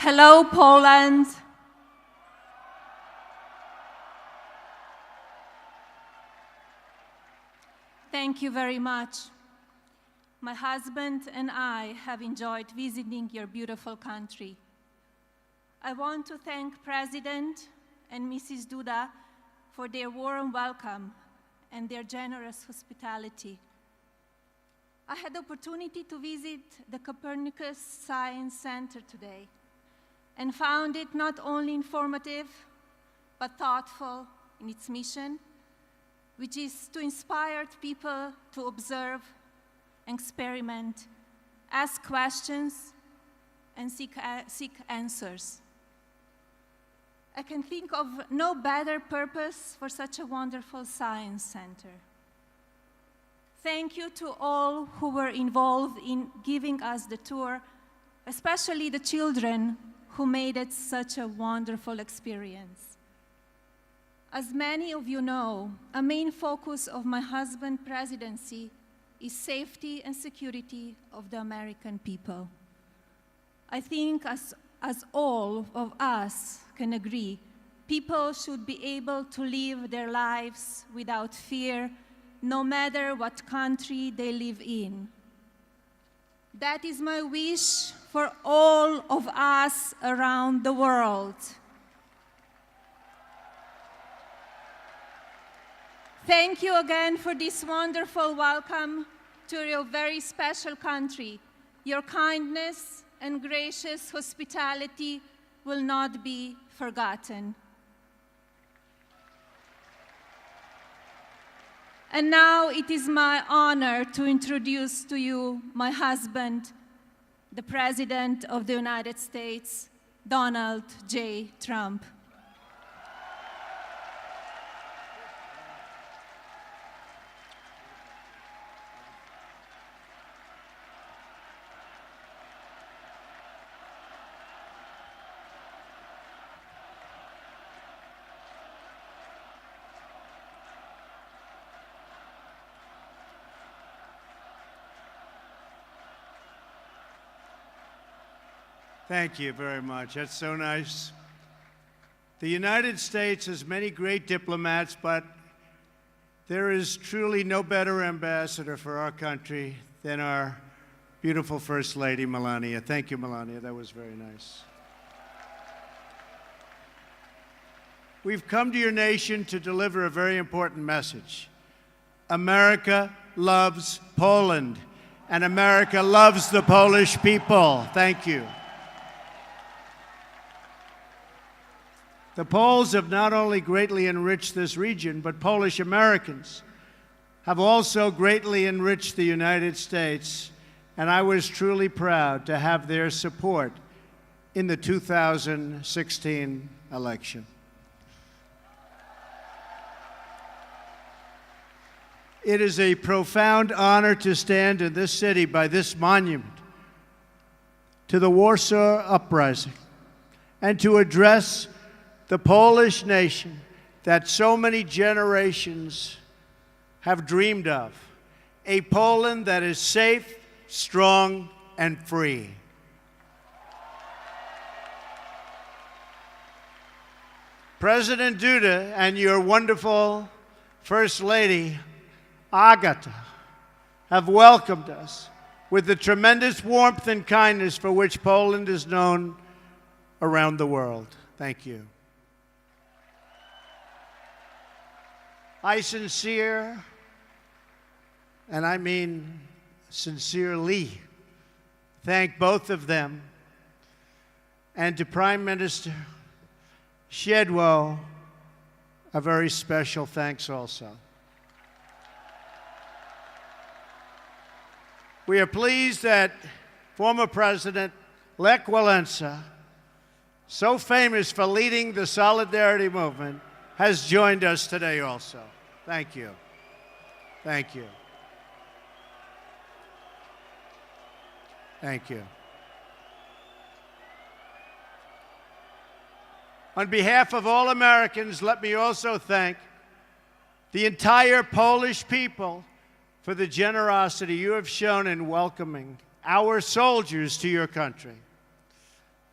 Hello, Poland. Thank you very much. My husband and I have enjoyed visiting your beautiful country. I want to thank President and Mrs. Duda for their warm welcome and their generous hospitality. I had the opportunity to visit the Copernicus Science Center today and found it not only informative, but thoughtful in its mission, which is to inspire people to observe, experiment, ask questions, and seek answers. I can think of no better purpose for such a wonderful science center. Thank you to all who were involved in giving us the tour, especially the children who made it such a wonderful experience. As many of you know, a main focus of my husband's presidency is safety and security of the American people. I think as all of us can agree, people should be able to live their lives without fear, no matter what country they live in. That is my wish for all of us around the world. Thank you again for this wonderful welcome to your very special country. Your kindness and gracious hospitality will not be forgotten. And now it is my honor to introduce to you my husband, the President of the United States, Donald J. Trump. Thank you very much. That's so nice. The United States has many great diplomats, but there is truly no better ambassador for our country than our beautiful First Lady, Melania. Thank you, Melania. That was very nice. We've come to your nation to deliver a very important message. America loves Poland, and America loves the Polish people. Thank you. The Poles have not only greatly enriched this region, but Polish Americans have also greatly enriched the United States, and I was truly proud to have their support in the 2016 election. It is a profound honor to stand in this city by this monument to the Warsaw Uprising and to address the Polish nation that so many generations have dreamed of, a Poland that is safe, strong, and free. President Duda and your wonderful First Lady, Agata, have welcomed us with the tremendous warmth and kindness for which Poland is known around the world. Thank you. I sincere, and I mean sincerely, thank both of them, and to Prime Minister Shedwo, a very special thanks also. We are pleased that former President Lech Walesa, so famous for leading the Solidarity movement, has joined us today also. Thank you. Thank you. Thank you. On behalf of all Americans, let me also thank the entire Polish people for the generosity you have shown in welcoming our soldiers to your country.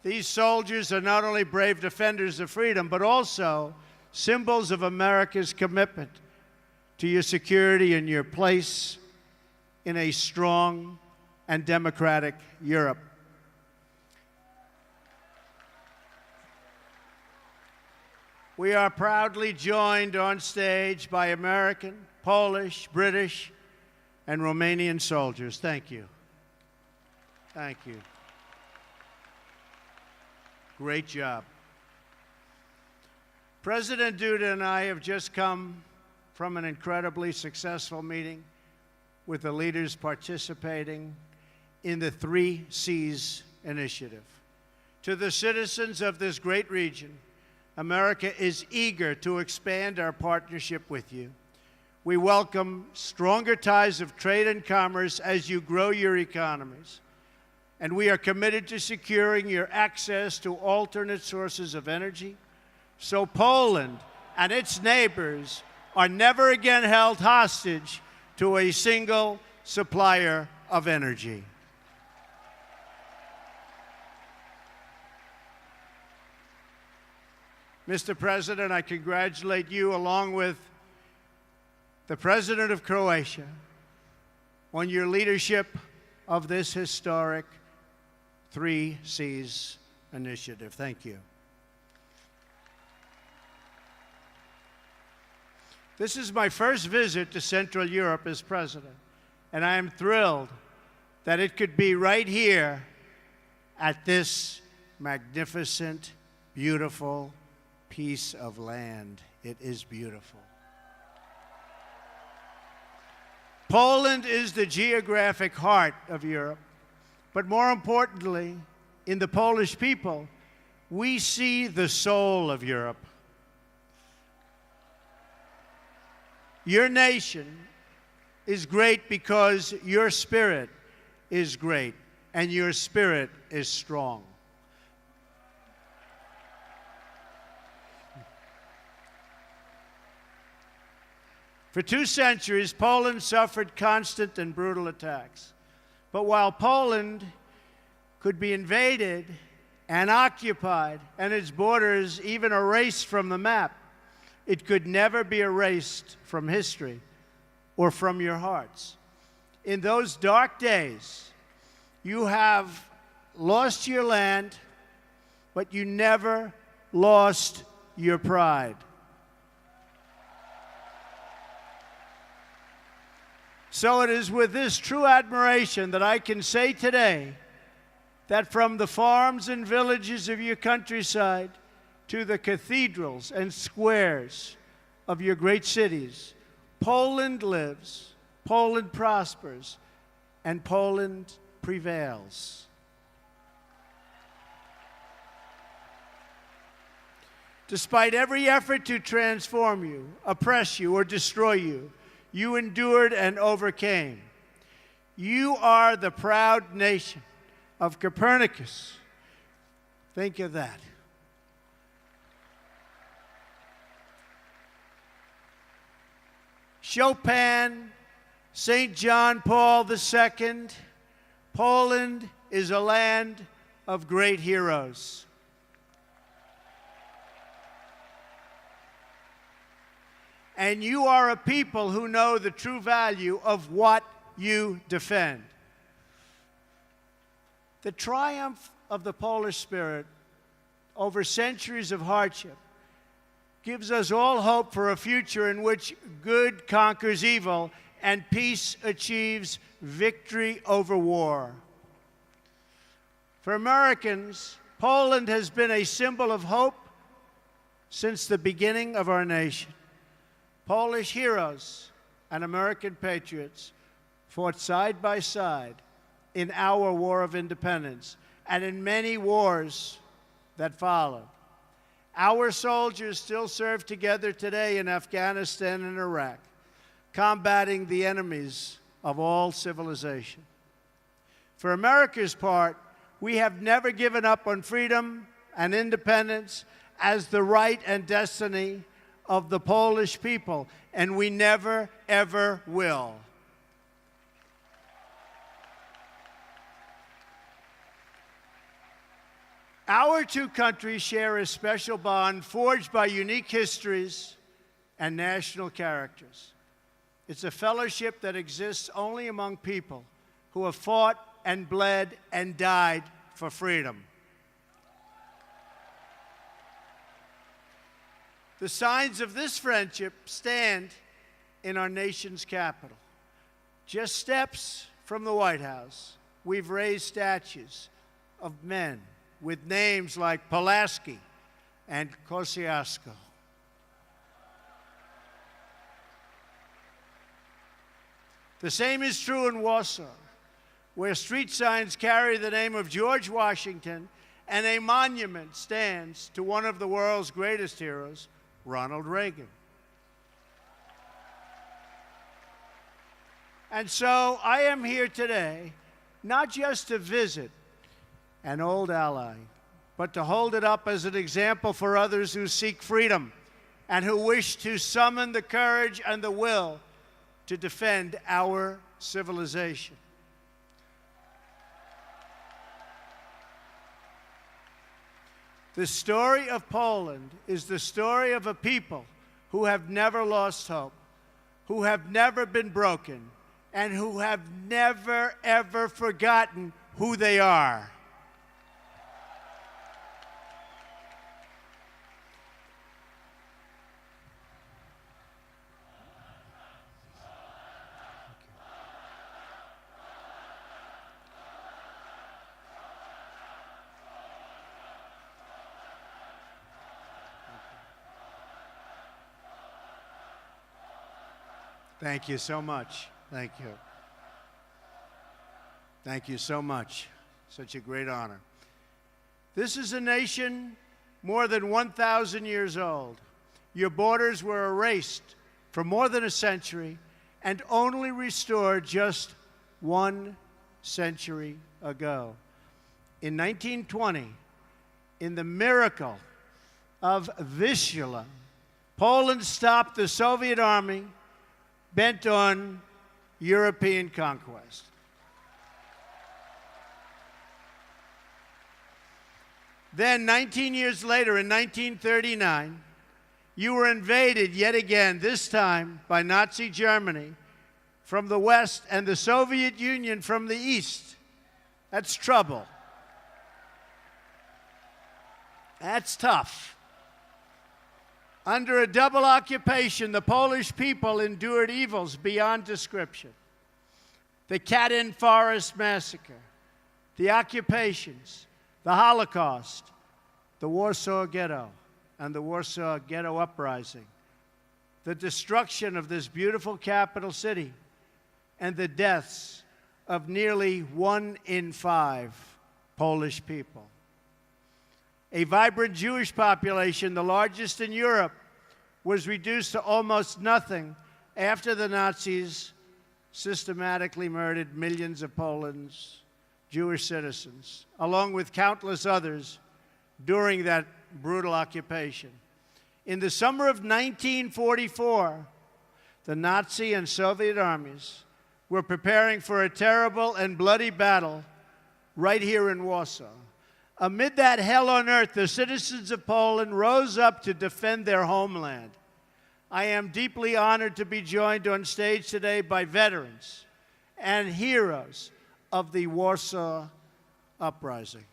These soldiers are not only brave defenders of freedom, but also symbols of America's commitment to your security and your place in a strong and democratic Europe. We are proudly joined on stage by American, Polish, British, and Romanian soldiers. Thank you. Thank you. Great job. President Duda and I have just come from an incredibly successful meeting with the leaders participating in the 3 Cs initiative. To the citizens of this great region, America is eager to expand our partnership with you. We welcome stronger ties of trade and commerce as you grow your economies. And we are committed to securing your access to alternate sources of energy, so Poland and its neighbors are never again held hostage to a single supplier of energy. Mr. President, I congratulate you, along with the President of Croatia, on your leadership of this historic 3 Cs initiative. Thank you. This is my first visit to Central Europe as president, and I am thrilled that it could be right here at this magnificent, beautiful piece of land. It is beautiful. Poland is the geographic heart of Europe, but more importantly, in the Polish people, we see the soul of Europe. Your nation is great because your spirit is great, and your spirit is strong. For 2 centuries, Poland suffered constant and brutal attacks. But while Poland could be invaded and occupied, and its borders even erased from the map, it could never be erased from history or from your hearts. In those dark days, you have lost your land, but you never lost your pride. So it is with this true admiration that I can say today that from the farms and villages of your countryside to the cathedrals and squares of your great cities, Poland lives, Poland prospers, and Poland prevails. Despite every effort to transform you, oppress you, or destroy you, you endured and overcame. You are the proud nation of Copernicus. Think of that. Chopin, St. John Paul II. Poland is a land of great heroes. And you are a people who know the true value of what you defend. The triumph of the Polish spirit over centuries of hardship gives us all hope for a future in which good conquers evil and peace achieves victory over war. For Americans, Poland has been a symbol of hope since the beginning of our nation. Polish heroes and American patriots fought side by side in our War of Independence and in many wars that followed. Our soldiers still serve together today in Afghanistan and Iraq, combating the enemies of all civilization. For America's part, we have never given up on freedom and independence as the right and destiny of the Polish people, and we never, ever will. Our two countries share a special bond forged by unique histories and national characters. It's a fellowship that exists only among people who have fought and bled and died for freedom. The signs of this friendship stand in our nation's capital. Just steps from the White House, we've raised statues of men with names like Pulaski and Krasiski. The same is true in Warsaw, where street signs carry the name of George Washington and a monument stands to one of the world's greatest heroes, Ronald Reagan. And so I am here today, not just to visit an old ally, but to hold it up as an example for others who seek freedom and who wish to summon the courage and the will to defend our civilization. The story of Poland is the story of a people who have never lost hope, who have never been broken, and who have never, ever forgotten who they are. Thank you so much. Thank you. Thank you so much. Such a great honor. This is a nation more than 1,000 years old. Your borders were erased for more than a century and only restored just 1 century ago. In 1920, in the miracle of Vistula, Poland stopped the Soviet army bent on European conquest. Then, 19 years later, in 1939, you were invaded yet again, this time by Nazi Germany from the west and the Soviet Union from the east. That's trouble. That's tough. Under a double occupation, the Polish people endured evils beyond description. The Katyn Forest Massacre, the occupations, the Holocaust, the Warsaw Ghetto, and the Warsaw Ghetto Uprising, the destruction of this beautiful capital city, and the deaths of nearly 1 in 5 Polish people. A vibrant Jewish population, the largest in Europe, was reduced to almost nothing after the Nazis systematically murdered millions of Poland's Jewish citizens, along with countless others during that brutal occupation. In the summer of 1944, the Nazi and Soviet armies were preparing for a terrible and bloody battle right here in Warsaw. Amid that hell on earth, the citizens of Poland rose up to defend their homeland. I am deeply honored to be joined on stage today by veterans and heroes of the Warsaw Uprising.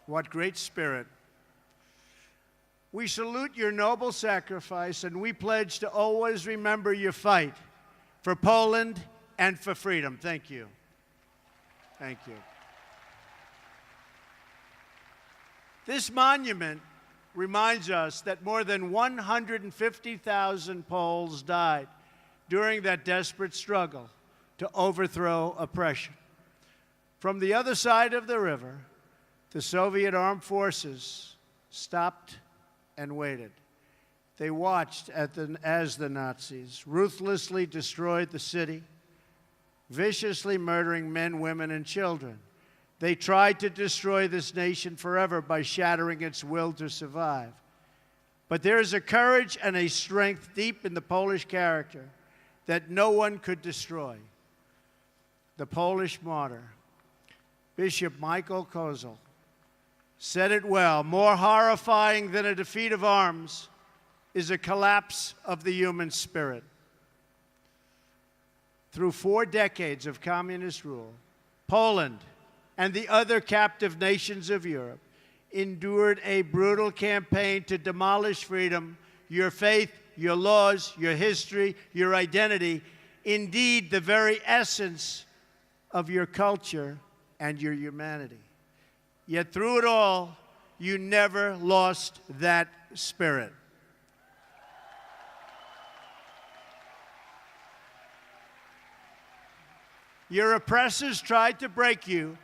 What great spirit. We salute your noble sacrifice, and we pledge to always remember your fight for Poland and for freedom. Thank you. Thank you. This monument reminds us that more than 150,000 Poles died during that desperate struggle to overthrow oppression. From the other side of the river, the Soviet armed forces stopped and waited. They watched as the Nazis ruthlessly destroyed the city, viciously murdering men, women, and children. They tried to destroy this nation forever by shattering its will to survive. But there is a courage and a strength deep in the Polish character that no one could destroy. The Polish martyr, Bishop Michael Kozel, said it well: more horrifying than a defeat of arms is a collapse of the human spirit. Through 4 decades of communist rule, Poland and the other captive nations of Europe endured a brutal campaign to demolish freedom, your faith, your laws, your history, your identity, indeed the very essence of your culture and your humanity. Yet through it all, you never lost that spirit. Your oppressors tried to break you,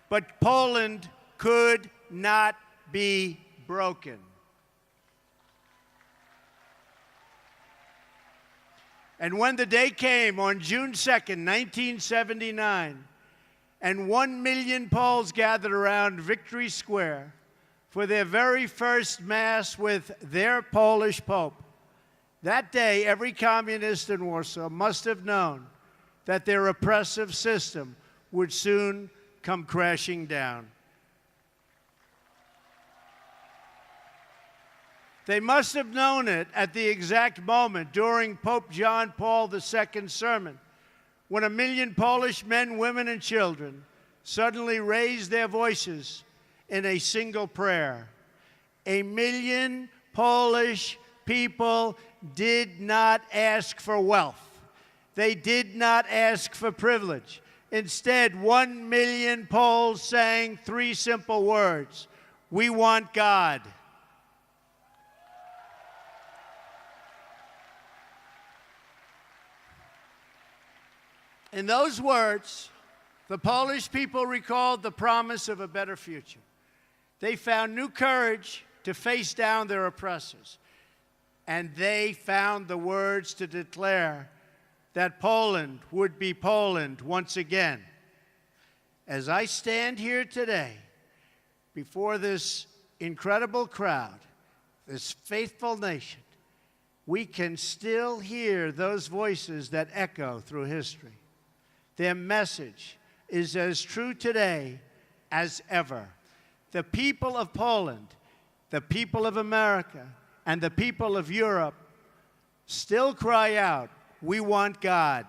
but Poland could not be broken. And when the day came on June 2nd, 1979, and 1 million Poles gathered around Victory Square for their very first Mass with their Polish Pope, that day every communist in Warsaw must have known that their oppressive system would soon come crashing down. They must have known it at the exact moment during Pope John Paul II's sermon, when 1 million Polish men, women, and children suddenly raised their voices in a single prayer. 1 million Polish people did not ask for wealth. They did not ask for privilege. Instead, 1 million Poles sang 3 simple words: "We want God." In those words, the Polish people recalled the promise of a better future. They found new courage to face down their oppressors. And they found the words to declare that Poland would be Poland once again. As I stand here today before this incredible crowd, this faithful nation, we can still hear those voices that echo through history. Their message is as true today as ever. The people of Poland, the people of America, and the people of Europe still cry out, "We want God."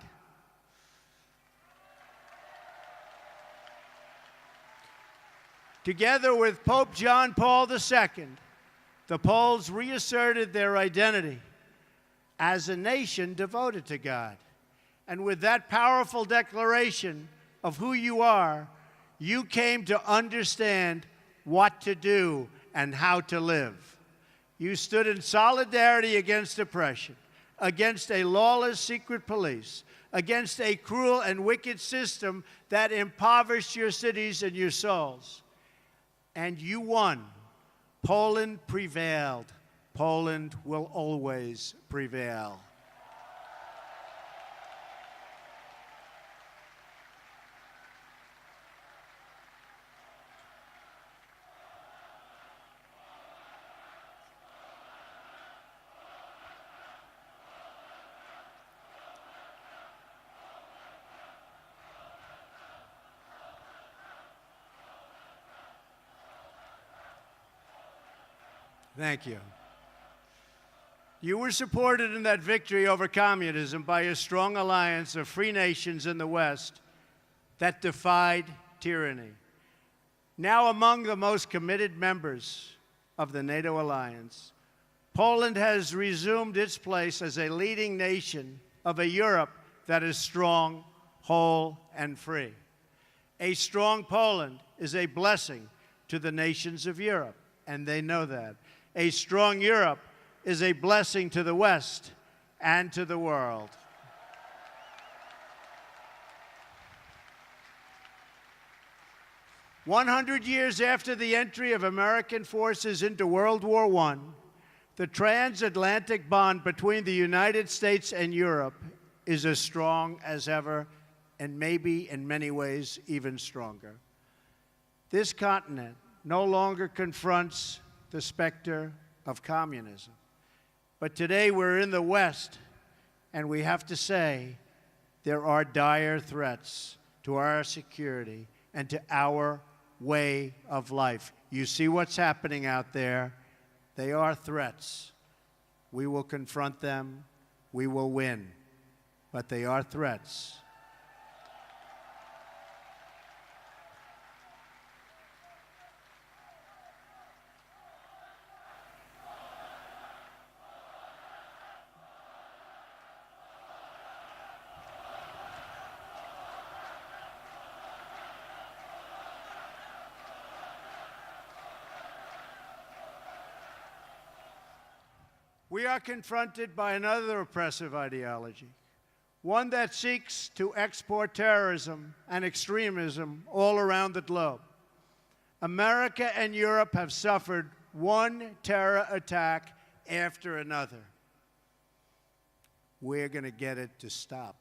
Together with Pope John Paul II, the Poles reasserted their identity as a nation devoted to God. And with that powerful declaration of who you are, you came to understand what to do and how to live. You stood in solidarity against oppression, against a lawless secret police, against a cruel and wicked system that impoverished your cities and your souls. And you won. Poland prevailed. Poland will always prevail. Thank you. You were supported in that victory over communism by a strong alliance of free nations in the West that defied tyranny. Now among the most committed members of the NATO alliance, Poland has resumed its place as a leading nation of a Europe that is strong, whole, and free. A strong Poland is a blessing to the nations of Europe, and they know that. A strong Europe is a blessing to the West and to the world. "100 years after the entry of American forces into World War I, The transatlantic bond between the United States and Europe is as strong as ever, and maybe in many ways even stronger. This continent no longer confronts the specter of communism. But today we're in the West, and we have to say there are dire threats to our security and to our way of life. You see what's happening out there. They are threats. We will confront them. We will win. But they are threats. We are confronted by another oppressive ideology, one that seeks to export terrorism and extremism all around the globe. America and Europe have suffered one terror attack after another. We're going to get it to stop.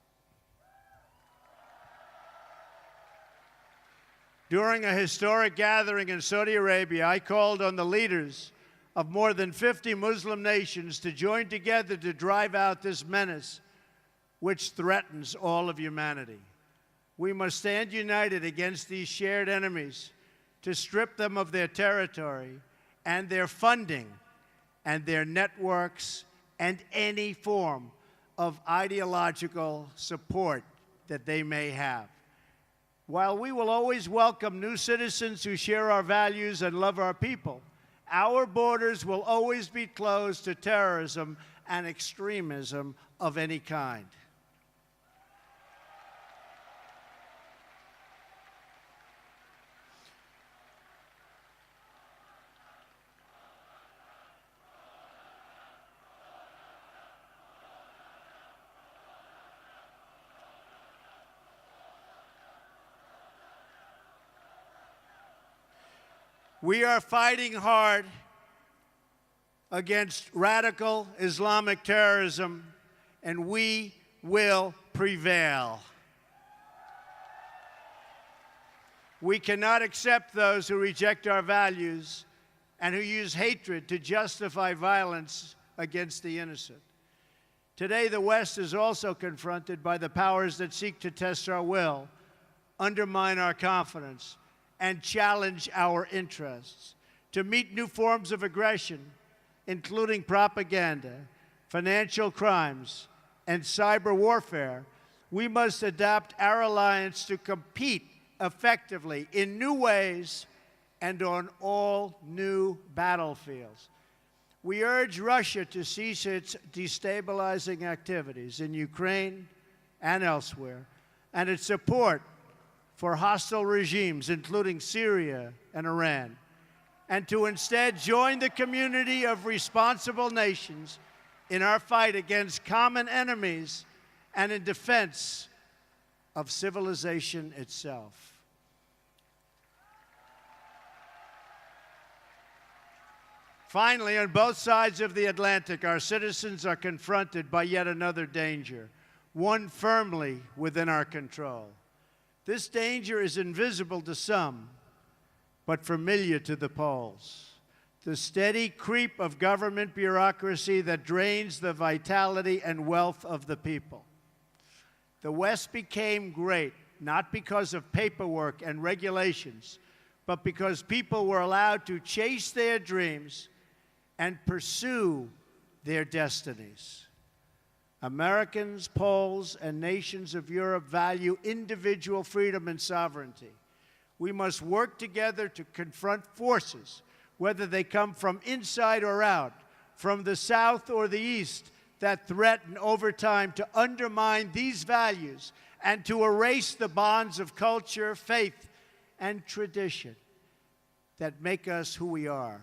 During a historic gathering in Saudi Arabia, I called on the leaders of more than 50 Muslim nations to join together to drive out this menace which threatens all of humanity. We must stand united against these shared enemies to strip them of their territory and their funding and their networks and any form of ideological support that they may have. While we will always welcome new citizens who share our values and love our people, our borders will always be closed to terrorism and extremism of any kind. We are fighting hard against radical Islamic terrorism, and we will prevail. We cannot accept those who reject our values and who use hatred to justify violence against the innocent. Today, the West is also confronted by the powers that seek to test our will, undermine our confidence, and challenge our interests. To meet new forms of aggression, including propaganda, financial crimes, and cyber warfare, we must adapt our alliance to compete effectively in new ways and on all new battlefields. We urge Russia to cease its destabilizing activities in Ukraine and elsewhere, and its support for hostile regimes, including Syria and Iran, and to instead join the community of responsible nations in our fight against common enemies and in defense of civilization itself. Finally, on both sides of the Atlantic, our citizens are confronted by yet another danger, one firmly within our control. This danger is invisible to some, but familiar to the Poles. The steady creep of government bureaucracy that drains the vitality and wealth of the people. The West became great, not because of paperwork and regulations, but because people were allowed to chase their dreams and pursue their destinies. Americans, Poles, and nations of Europe value individual freedom and sovereignty. We must work together to confront forces, whether they come from inside or out, from the South or the East, that threaten over time to undermine these values and to erase the bonds of culture, faith, and tradition that make us who we are.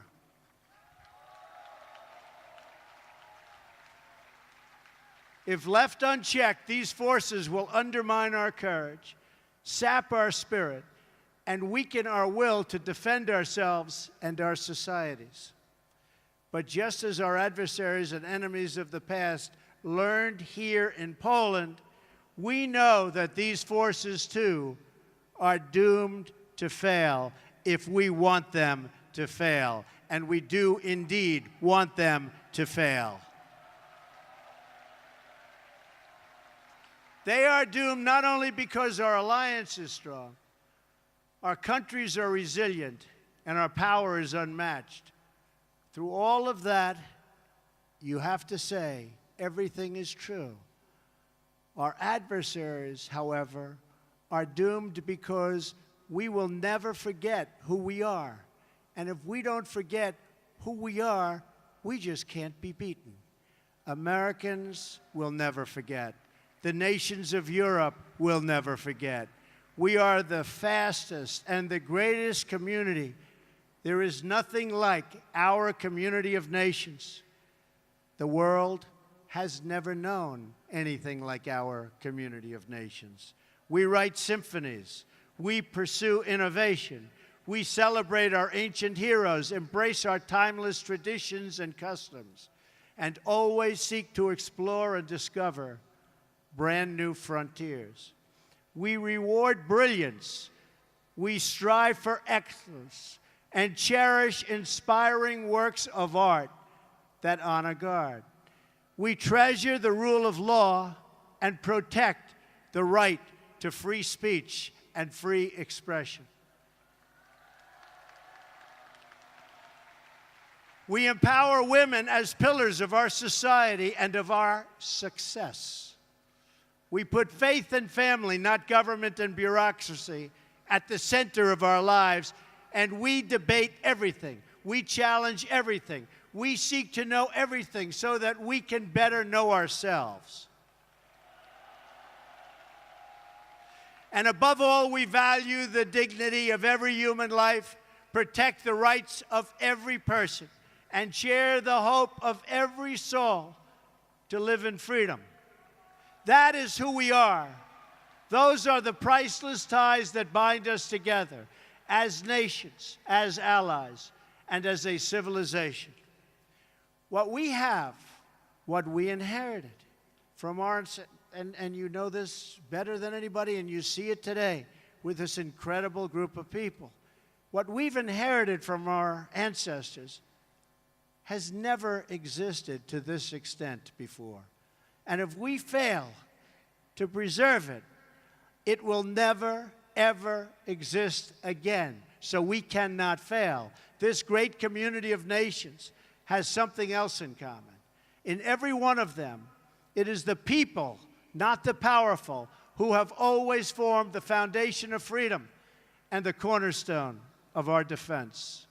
If left unchecked, these forces will undermine our courage, sap our spirit, and weaken our will to defend ourselves and our societies. But just as our adversaries and enemies of the past learned here in Poland, we know that these forces, too, are doomed to fail if we want them to fail. And we do indeed want them to fail. They are doomed not only because our alliance is strong, our countries are resilient, and our power is unmatched. Through all of that, you have to say everything is true. Our adversaries, however, are doomed because we will never forget who we are. And if we don't forget who we are, we just can't be beaten. Americans will never forget. The nations of Europe will never forget. We are the fastest and the greatest community. There is nothing like our community of nations. The world has never known anything like our community of nations. We write symphonies. We pursue innovation. We celebrate our ancient heroes, embrace our timeless traditions and customs, and always seek to explore and discover brand new frontiers. We reward brilliance. We strive for excellence and cherish inspiring works of art that honor God. We treasure the rule of law and protect the right to free speech and free expression. We empower women as pillars of our society and of our success. We put faith and family, not government and bureaucracy, at the center of our lives, and we debate everything. We challenge everything. We seek to know everything so that we can better know ourselves. And above all, we value the dignity of every human life, protect the rights of every person, and share the hope of every soul to live in freedom. That is who we are. Those are the priceless ties that bind us together as nations, as allies, and as a civilization. What we have, what we inherited from our, and you know this better than anybody, and you see it today with this incredible group of people. What we've inherited from our ancestors has never existed to this extent before. And if we fail to preserve it, it will never, ever exist again. So we cannot fail. This great community of nations has something else in common. In every one of them, it is the people, not the powerful, who have always formed the foundation of freedom and the cornerstone of our defense.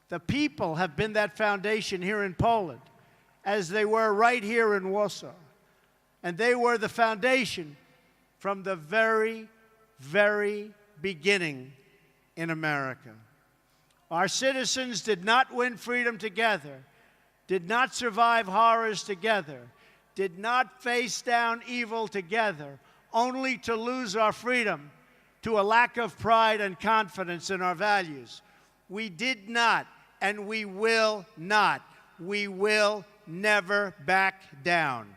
The people have been that foundation here in Poland, as they were right here in Warsaw. And they were the foundation from the very, very beginning in America. Our citizens did not win freedom together, did not survive horrors together, did not face down evil together, only to lose our freedom to a lack of pride and confidence in our values. We did not, and we will not. We will never back down.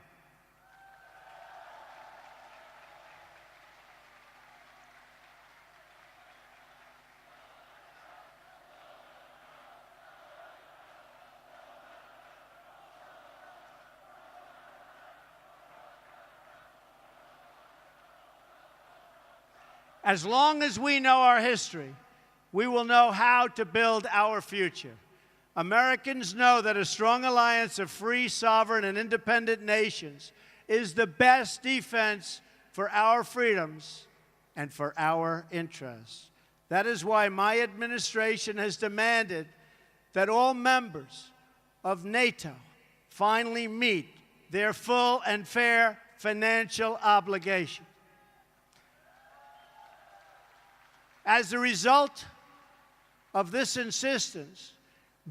As long as we know our history, we will know how to build our future. Americans know that a strong alliance of free, sovereign, and independent nations is the best defense for our freedoms and for our interests. That is why my administration has demanded that all members of NATO finally meet their full and fair financial obligation. As a result of this insistence,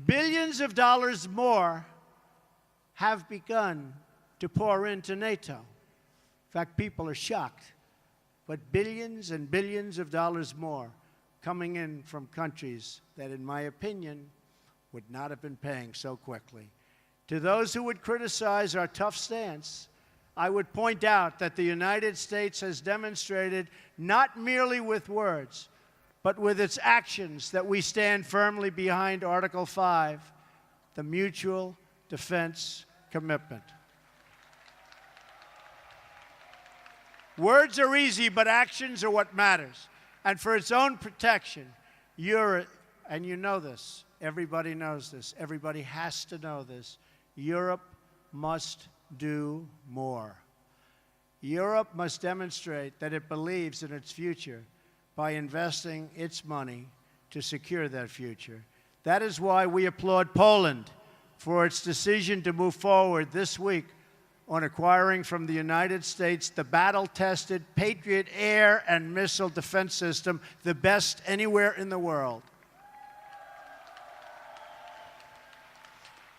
billions of dollars more have begun to pour into NATO. In fact, people are shocked, but billions and billions of dollars more coming in from countries that, in my opinion, would not have been paying so quickly. To those who would criticize our tough stance, I would point out that the United States has demonstrated, not merely with words, but with its actions, that we stand firmly behind Article 5, the mutual defense commitment. Words are easy, but actions are what matters. And for its own protection, and you know this, everybody knows this, everybody has to know this, Europe must do more. Europe must demonstrate that it believes in its future by investing its money to secure that future. That is why we applaud Poland for its decision to move forward this week on acquiring from the United States the battle-tested Patriot air and missile defense system, the best anywhere in the world.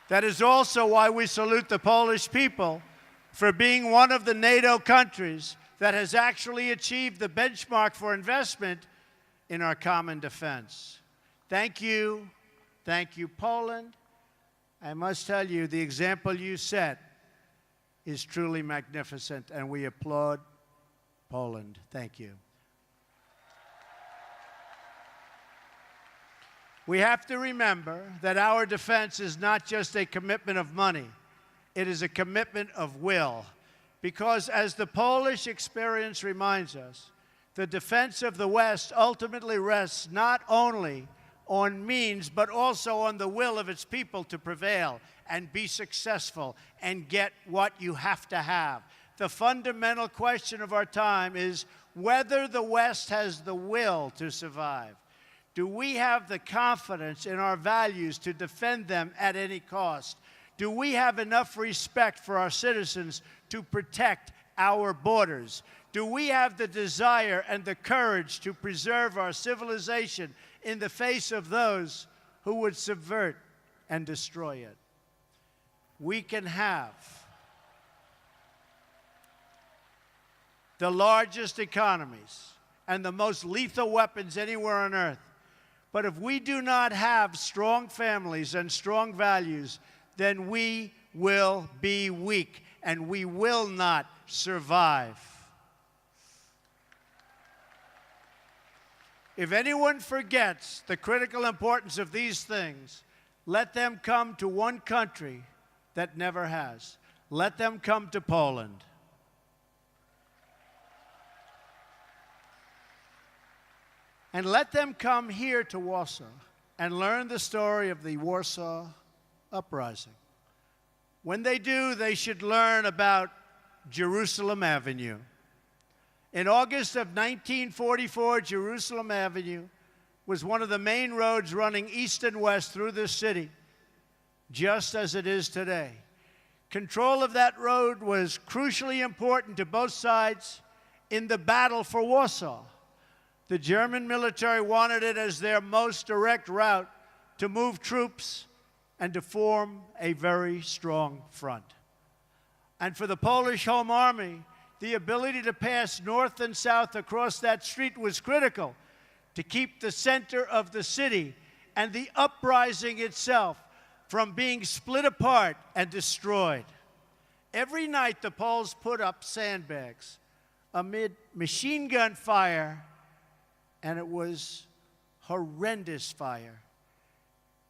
That is also why we salute the Polish people for being one of the NATO countries that has actually achieved the benchmark for investment in our common defense. Thank you, Poland. I must tell you, the example you set is truly magnificent, and we applaud Poland. Thank you. We have to remember that our defense is not just a commitment of money. It is a commitment of will. Because as the Polish experience reminds us, the defense of the West ultimately rests not only on means, but also on the will of its people to prevail and be successful and get what you have to have. The fundamental question of our time is whether the West has the will to survive. Do we have the confidence in our values to defend them at any cost? Do we have enough respect for our citizens to protect our borders? Do we have the desire and the courage to preserve our civilization in the face of those who would subvert and destroy it? We can have the largest economies and the most lethal weapons anywhere on earth. But if we do not have strong families and strong values, then we will be weak and we will not survive. If anyone forgets the critical importance of these things, let them come to one country that never has. Let them come to Poland. And let them come here to Warsaw and learn the story of the Warsaw Uprising. When they do, they should learn about Jerusalem Avenue. In August of 1944, Jerusalem Avenue was one of the main roads running east and west through this city, just as it is today. Control of that road was crucially important to both sides in the battle for Warsaw. The German military wanted it as their most direct route to move troops and to form a very strong front. And for the Polish Home Army, the ability to pass north and south across that street was critical to keep the center of the city and the uprising itself from being split apart and destroyed. Every night, the Poles put up sandbags amid machine gun fire, and it was horrendous fire,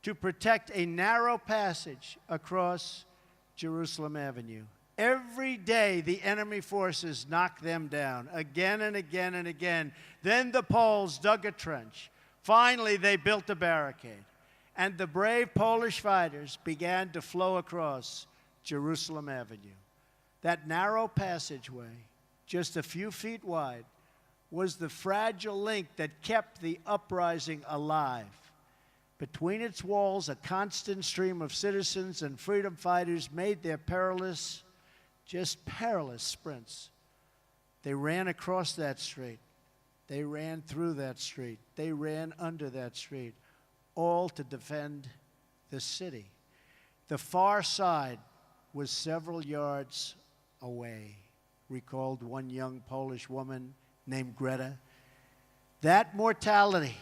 to protect a narrow passage across Jerusalem Avenue. Every day, the enemy forces knocked them down again and again and again. Then the Poles dug a trench. Finally, they built a barricade. And the brave Polish fighters began to flow across Jerusalem Avenue. That narrow passageway, just a few feet wide, was the fragile link that kept the uprising alive. Between its walls, a constant stream of citizens and freedom fighters made their perilous sprints. They ran across that street. They ran through that street. They ran under that street, all to defend the city. The far side was several yards away, recalled one young Polish woman named Greta. That mortality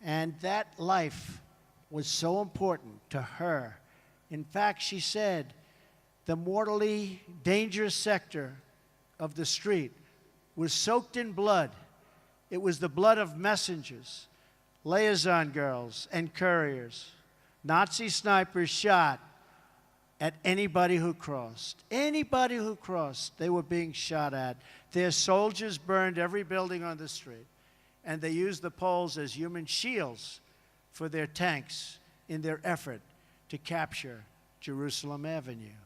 and that life was so important to her In fact, she said the mortally dangerous sector of the street was soaked in blood. It was the blood of messengers, liaison girls, and couriers. Nazi snipers shot at anybody who crossed. Anybody who crossed, they were being shot at. Their soldiers burned every building on the street, and they used the poles as human shields for their tanks in their effort to capture Jerusalem Avenue.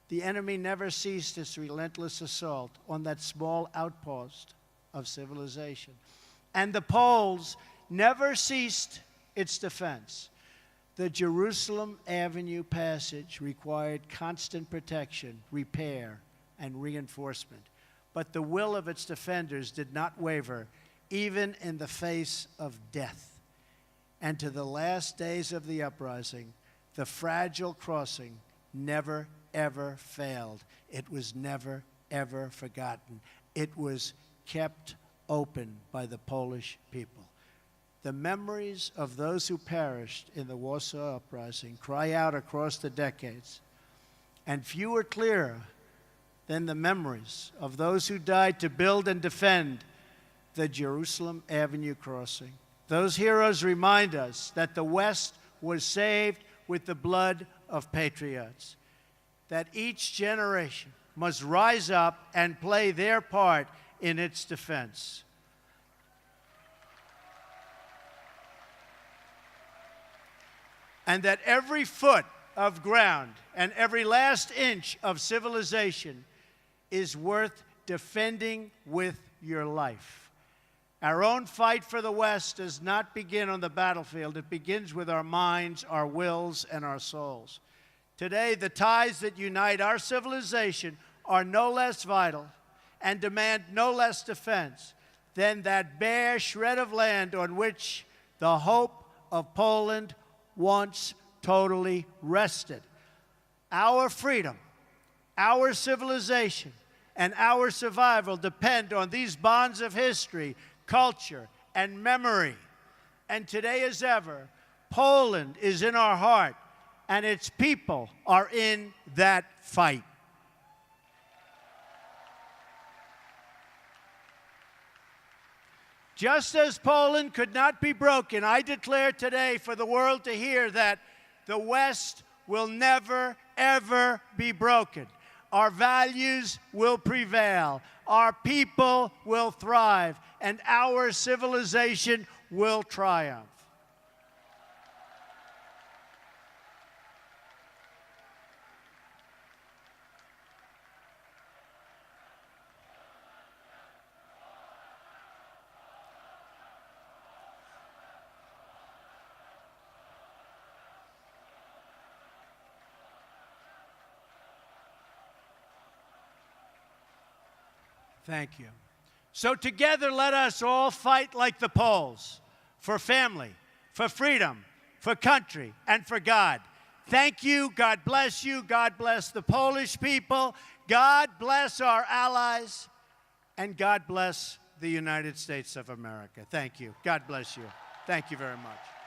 The enemy never ceased its relentless assault on that small outpost of civilization. And the Poles never ceased its defense. The Jerusalem Avenue passage required constant protection, repair, and reinforcement. But the will of its defenders did not waver, even in the face of death. And to the last days of the uprising, the fragile crossing never, ever failed. It was never, ever forgotten. It was kept open by the Polish people. The memories of those who perished in the Warsaw Uprising cry out across the decades, and few are clearer than the memories of those who died to build and defend the Jerusalem Avenue crossing. Those heroes remind us that the West was saved with the blood of patriots, that each generation must rise up and play their part in its defense. And that every foot of ground and every last inch of civilization is worth defending with your life. Our own fight for the West does not begin on the battlefield. It begins with our minds, our wills, and our souls. Today, the ties that unite our civilization are no less vital and demand no less defense than that bare shred of land on which the hope of Poland once totally rested. Our freedom, our civilization, and our survival depend on these bonds of history, culture, and memory. And today as ever, Poland is in our heart, and its people are in that fight. Just as Poland could not be broken, I declare today for the world to hear that the West will never, ever be broken. Our values will prevail, our people will thrive, and our civilization will triumph. Thank you. So together, let us all fight like the Poles, for family, for freedom, for country, and for God. Thank you. God bless you. God bless the Polish people. God bless our allies. And God bless the United States of America. Thank you. God bless you. Thank you very much.